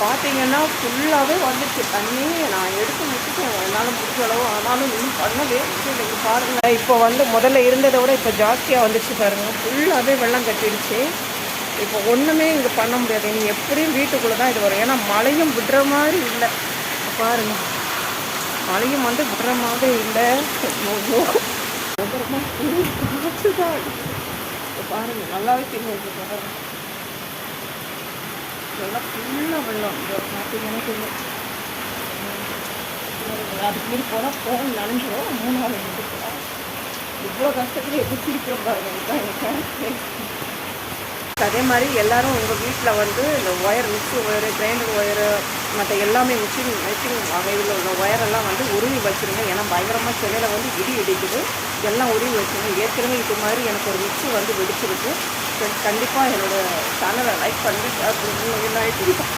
பார்த்தீங்கன்னா ஃபுல்லாகவே வந்துச்சு தண்ணி. நான் எடுத்து வச்சுட்டேன் என்னால் முடிஞ்ச அளவு. ஆனாலும் இன்னும் பண்ணவே முடியல. இங்கே பாருங்கள், இப்போ வந்து முதல்ல இருந்ததை விட இப்போ ஜாஸ்தியாக வந்துச்சு பாருங்கள். ஃபுல்லாகவே வெள்ளம் கட்டிடுச்சு. இப்போ ஒன்றுமே இங்கே பண்ண முடியாது. இனி எப்படியும் வீட்டுக்குள்ளே தான் இது வரும். ஏன்னா மழையும் விடுற மாதிரி இல்லை. பாருங்கள், மழையும் வந்து விடுற மாதிரி இல்லை. காற்று தான். இப்போ பாருங்கள், நல்லாவே தெரியும். பாருங்கள், இதெல்லாம் ஃபுல்லாக வெள்ளம். பார்த்தீங்கன்னா தெரியும். அதுக்கு மீறி போனால் ஃபோன் நனைஞ்சிடும். 3 நாள் எடுத்துக்கலாம். இவ்வளோ கஷ்டத்துக்கு எப்படி சிரிக்கிறோம் பாருங்கள். இதுதான் எனக்கு. அதே மாதிரி எல்லோரும் உங்கள் வீட்டில் வந்து இந்த wire, mixie wire, grinder wire, மற்ற எல்லாமே மிஷின் வகையில் உள்ள ஒயரெல்லாம் வந்து உருவி வச்சுருங்க. ஏன்னா பயங்கரமாக சென்னையில் வந்து இடி இடிக்குது. எல்லாம் உருவி வச்சுருங்க. ஏற்கனவே இது மாதிரி எனக்கு ஒரு மிக்ஸி வந்து வெடிச்சிருக்கு. கண்டிப்பாக என்னோடய சேனலை லைக் பண்ணி ஷேர் பண்ணுங்க.